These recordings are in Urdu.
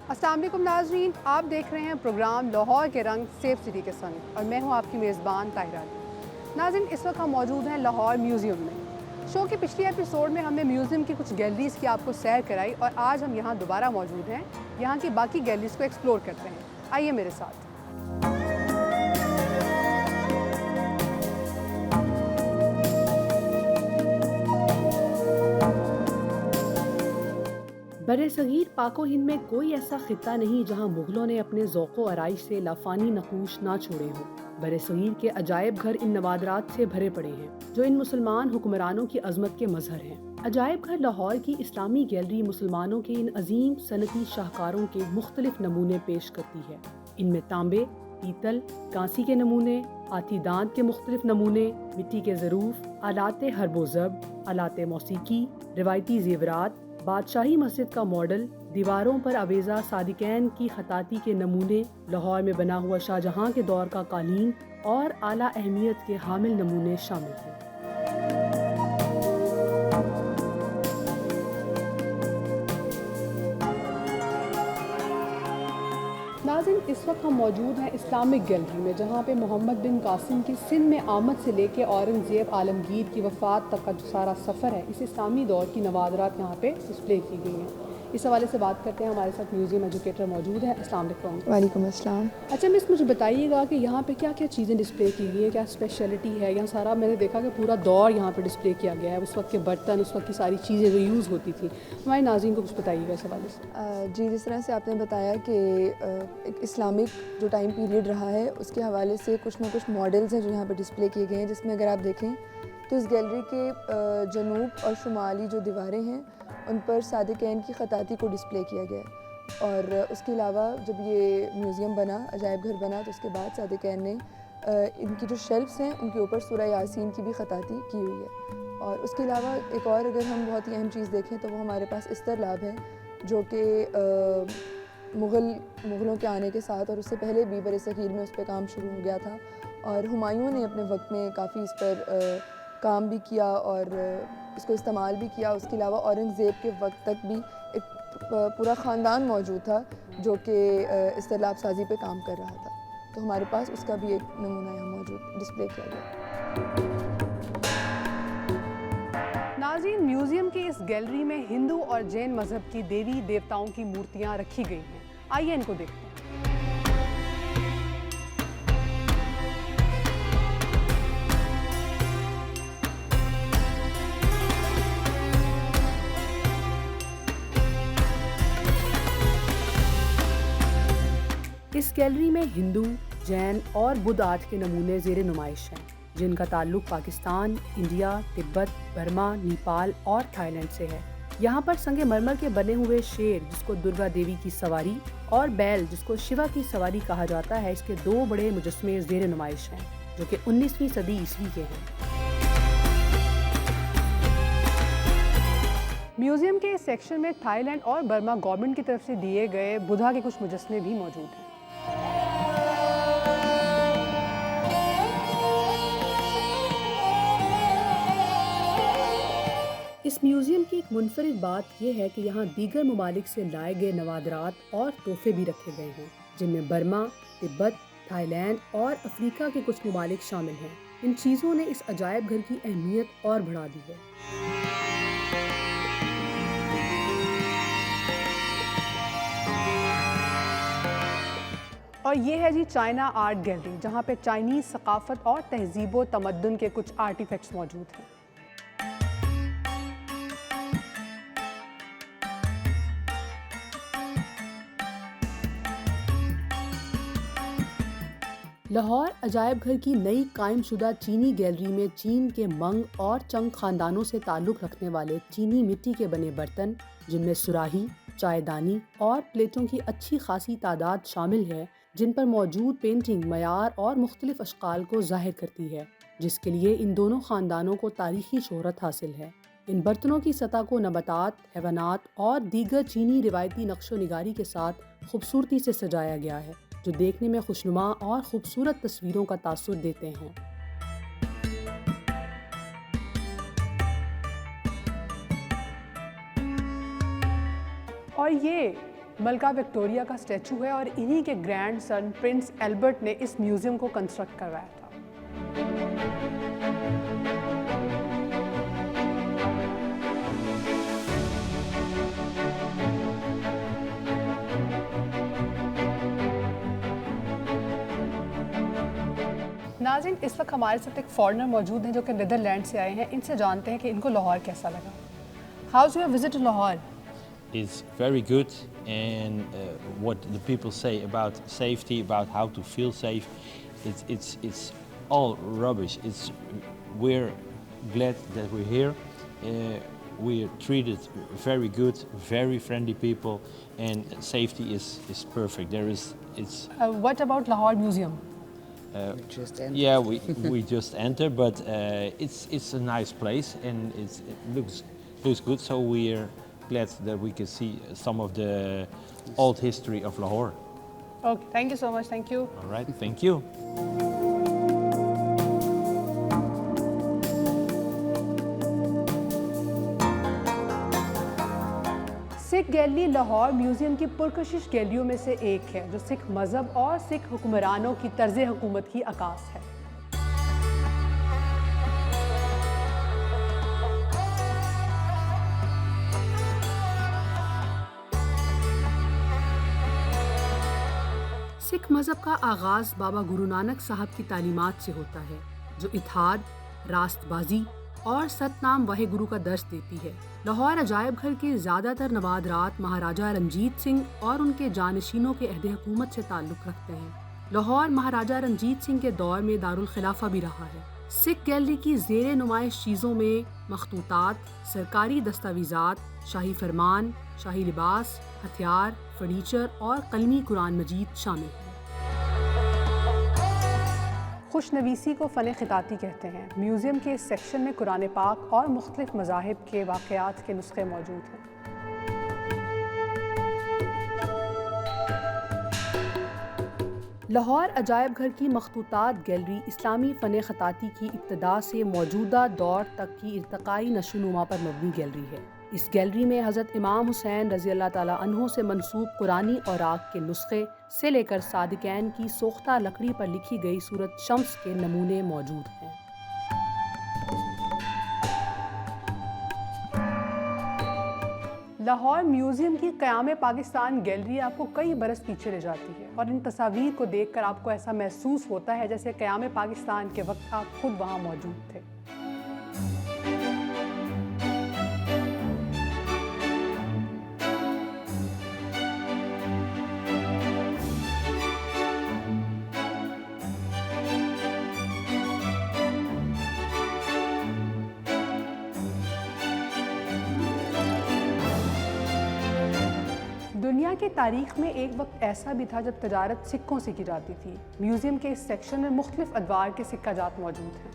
السلام علیکم ناظرین، آپ دیکھ رہے ہیں پروگرام لاہور کے رنگ سیف سٹی کے سنگ اور میں ہوں آپ کی میزبان طاہرہ۔ ناظرین، اس وقت ہم موجود ہیں لاہور میوزیم میں۔ شو کے پچھلی ایپیسوڈ میں ہم نے میوزیم کی کچھ گیلریز کی آپ کو سیر کرائی اور آج ہم یہاں دوبارہ موجود ہیں، یہاں کی باقی گیلریز کو ایکسپلور کرتے ہیں۔ آئیے میرے ساتھ۔ برصغیر پاک و ہند میں کوئی ایسا خطہ نہیں جہاں مغلوں نے اپنے ذوق و آرائش سے لافانی نقوش نہ چھوڑے ہوں۔ برصغیر کے عجائب گھر ان نوادرات سے بھرے پڑے ہیں جو ان مسلمان حکمرانوں کی عظمت کے مظہر ہیں۔ عجائب گھر لاہور کی اسلامی گیلری مسلمانوں کے ان عظیم صنعتی شاہکاروں کے مختلف نمونے پیش کرتی ہے۔ ان میں تانبے، پیتل، کانسی کے نمونے، ہاتھی دانت کے مختلف نمونے، مٹی کے ظروف، آلات حرب و ضرب، آلات موسیقی، روایتی زیورات، بادشاہی مسجد کا ماڈل، دیواروں پر آویزہ صادقین کی خطاطی کے نمونے، لاہور میں بنا ہوا شاہجہاں کے دور کا قالین اور اعلیٰ اہمیت کے حامل نمونے شامل ہیں۔ ناظرین، اس وقت ہم موجود ہیں اسلامک گیلری میں، جہاں پہ محمد بن قاسم کی سندھ میں آمد سے لے کے اورنگزیب عالمگیر کی وفات تک کا جو سارا سفر ہے، اس اسلامی دور کی نوادرات یہاں پہ ڈسپلے کی گئی ہیں۔ اس حوالے سے بات کرتے ہیں، ہمارے ساتھ میوزیم ایجوکیٹر موجود ہیں۔ السلام علیکم۔ وعلیکم السلام۔ اچھا مس، مجھے بتائیے گا کہ یہاں پہ کیا کیا چیزیں ڈسپلے کی گئی ہیں، کیا اسپیشلٹی ہے یہاں؟ سارا میں نے دیکھا کہ پورا دور یہاں پہ ڈسپلے کیا گیا ہے، اس وقت کے برتن، اس وقت کی ساری چیزیں جو یوز ہوتی تھیں۔ ہمارے ناظرین کو کچھ بتائیے گا اس حوالے سے۔ جی، جس طرح سے آپ نے بتایا کہ ایک اسلامک جو ٹائم پیریڈ رہا ہے اس کے حوالے سے کچھ نہ کچھ ماڈلز ہیں جو یہاں پہ ڈسپلے کیے گئے ہیں، جس میں اگر آپ دیکھیں تو اس گیلری کے جنوب اور شمالی جو دیواریں ہیں ان پر صادقین کی خطاطی کو ڈسپلے کیا گیا ہے۔ اور اس کے علاوہ جب یہ میوزیم بنا، عجائب گھر بنا، تو اس کے بعد صادقین نے ان کی جو شیلفس ہیں ان کے اوپر سورہ یاسین کی بھی خطاطی کی ہوئی ہے۔ اور اس کے علاوہ ایک اور اگر ہم بہت ہی اہم چیز دیکھیں تو وہ ہمارے پاس استرلاب ہے، جو کہ مغلوں کے آنے کے ساتھ اور اس سے پہلے بھی برصغیر میں اس پہ کام شروع ہو گیا تھا، اور ہمایوں نے اپنے وقت میں کافی اس پر کام بھی کیا اور اس کو استعمال بھی کیا۔ اس کے علاوہ اورنگزیب کے وقت تک بھی ایک پورا خاندان موجود تھا جو کہ استرلاب سازی پہ کام کر رہا تھا، تو ہمارے پاس اس کا بھی ایک نمونہ یہاں موجود ڈسپلے کیا گیا۔ ناظرین، میوزیم کی اس گیلری میں ہندو اور جین مذہب کی دیوی دیوتاؤں کی مورتیاں رکھی گئی ہیں۔ آئیے ان کو دیکھتے ہیں۔ اس گیلری میں ہندو، جین اور بدھ آرٹ کے نمونے زیر نمائش ہیں، جن کا تعلق پاکستان، انڈیا، تبت، برما، نیپال اور تھائی لینڈ سے ہے۔ یہاں پر سنگ مرمر کے بنے ہوئے شیر، جس کو درگا دیوی کی سواری، اور بیل، جس کو شیوا کی سواری کہا جاتا ہے، اس کے دو بڑے مجسمے زیر نمائش ہیں جو کہ 19ویں صدی عیسوی کے ہیں۔ میوزیم کے اس سیکشن میں تھائی لینڈ اور برما گورنمنٹ کی طرف سے دیے گئے بدھا کے کچھ مجسمے بھی موجود ہیں۔ اس میوزیم کی ایک منفرد بات یہ ہے کہ یہاں دیگر ممالک سے لائے گئے نوادرات اور تحفے بھی رکھے گئے ہیں، جن میں برما، تبت، تھائی لینڈ اور افریقہ کے کچھ ممالک شامل ہیں۔ ان چیزوں نے اس عجائب گھر کی اہمیت اور بڑھا دی ہے۔ اور یہ ہے جی چائنا آرٹ گیلری، جہاں پہ چائنیز ثقافت اور تہذیب و تمدن کے کچھ آرٹیفیکٹس موجود ہیں۔ لاہور عجائب گھر کی نئی قائم شدہ چینی گیلری میں چین کے منگ اور چنگ خاندانوں سے تعلق رکھنے والے چینی مٹی کے بنے برتن، جن میں سراہی، چائے دانی اور پلیٹوں کی اچھی خاصی تعداد شامل ہے، جن پر موجود پینٹنگ معیار اور مختلف اشکال کو ظاہر کرتی ہے، جس کے لیے ان دونوں خاندانوں کو تاریخی شہرت حاصل ہے۔ ان برتنوں کی سطح کو نباتات، حیوانات اور دیگر چینی روایتی نقش و نگاری کے ساتھ خوبصورتی سے سجایا گیا ہے، جو دیکھنے میں خوشنما اور خوبصورت تصویروں کا تاثر دیتے ہیں۔ اور یہ ملکہ وکٹوریہ کا اسٹیچو ہے اور انہی کے گرینڈ سن پرنس ایلبرٹ نے اس میوزیم کو کنسٹرکٹ کروایا تھا۔ ناظرین، اس وقت ہمارے ساتھ ایک فارنر موجود ہیں جو کہ نیدرلینڈ سے آئے ہیں، ان سے جانتے ہیں کہ ان کو لاہور کیسا لگا۔ How's your visit to Lahore? It's very good, and what the people say about safety, about how to feel safe, it's all rubbish. We're glad that we're here. We're treated very good, very friendly people, and safety is perfect. What about Lahore Museum? Yeah, we just entered, but it's a nice place, and it looks good. So we're glad that we can see some of the old history of Lahore. Okay, thank you so much. Thank you. All right, thank you. Sikh gallery Lahore museum کی پرکشش گیلریوں میں سے ایک ہے جو سکھ مذہب اور سکھ حکمرانوں کی طرز حکومت کی عکاس ہے۔ سکھ مذہب کا آغاز بابا گرو نانک صاحب کی تعلیمات سے ہوتا ہے جو اتحاد، راست بازی اور ست نام واحے گرو کا درس دیتی ہے۔ لاہور عجائب گھر کے زیادہ تر نوادرات مہاراجہ رنجیت سنگھ اور ان کے جانشینوں کے عہد حکومت سے تعلق رکھتے ہیں۔ لاہور مہاراجہ رنجیت سنگھ کے دور میں دارالخلافہ بھی رہا ہے۔ سکھ گیلری کی زیر نمائش چیزوں میں مخطوطات، سرکاری دستاویزات، شاہی فرمان، شاہی لباس، ہتھیار، فرنیچر اور قلمی قرآن مجید شامل ہیں۔ خوش نویسی کو فن خطاطی کہتے ہیں۔ میوزیم کے اس سیکشن میں قرآن پاک اور مختلف مذاہب کے واقعات کے نسخے موجود ہیں۔ لاہور عجائب گھر کی مخطوطات گیلری اسلامی فن خطاطی کی ابتدا سے موجودہ دور تک کی ارتقائی نشو و نما پر مبنی گیلری ہے۔ اس گیلری میں حضرت امام حسین رضی اللہ تعالیٰ عنہ سے منسوب قرآنی اوراق کے نسخے سے لے کر صادقین کی سوختہ لکڑی پر لکھی گئی سورۃ شمس کے نمونے موجود ہیں۔ لاہور میوزیم کی قیام پاکستان گیلری آپ کو کئی برس پیچھے لے جاتی ہے اور ان تصاویر کو دیکھ کر آپ کو ایسا محسوس ہوتا ہے جیسے قیام پاکستان کے وقت آپ خود وہاں موجود تھے۔ دنیا کی تاریخ میں ایک وقت ایسا بھی تھا جب تجارت سکوں سے کی جاتی تھی۔ میوزیم کے اس سیکشن میں مختلف ادوار کے سکہ جات موجود ہیں۔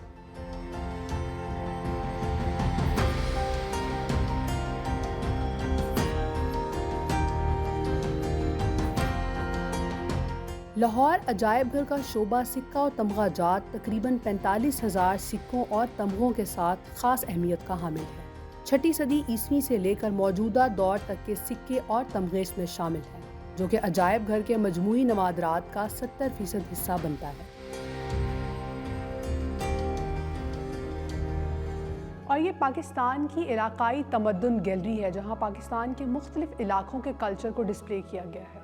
لاہور عجائب گھر کا شعبہ سکہ و تمغہ جات تقریباً 45,000 سکوں اور تمغوں کے ساتھ خاص اہمیت کا حامل ہے۔ 6 صدی عیسوی سے لے کر موجودہ دور تک کے سکے اور تمغے اس میں شامل ہیں، جو کہ عجائب گھر کے مجموعی نوادرات کا 70% حصہ بنتا ہے۔ اور یہ پاکستان کی علاقائی تمدن گیلری ہے جہاں پاکستان کے مختلف علاقوں کے کلچر کو ڈسپلے کیا گیا ہے۔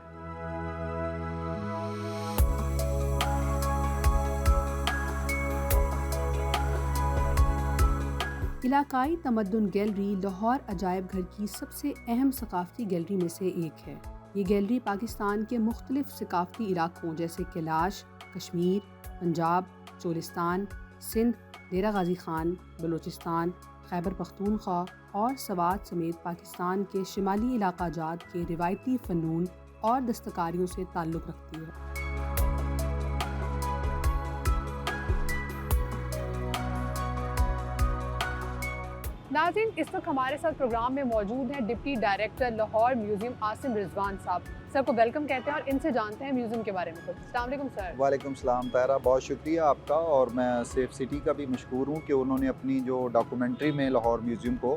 علاقائی تمدن گیلری لاہور عجائب گھر کی سب سے اہم ثقافتی گیلری میں سے ایک ہے۔ یہ گیلری پاکستان کے مختلف ثقافتی علاقوں جیسے کیلاش، کشمیر، پنجاب، چولستان، سندھ، ڈیرہ غازی خان، بلوچستان، خیبر پختونخوا اور سوات سمیت پاکستان کے شمالی علاقہ جات کے روایتی فنون اور دستکاریوں سے تعلق رکھتی ہے۔ ناظرین، اس وقت ہمارے ساتھ پروگرام میں موجود ہیں deputy director Lahore museum Asim Rizwan صاحب۔ سر کو ویلکم کہتے ہیں اور ان سے جانتے ہیں میوزیم کے بارے میں کچھ۔ السلام علیکم سر۔ وعلیکم السلام طاہرہ، بہت شکریہ آپ کا، اور میں سیف سٹی کا بھی مشکور ہوں کہ انہوں نے اپنی جو ڈاکومنٹری میں لاہور میوزیم کو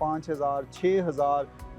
5,000, 6,000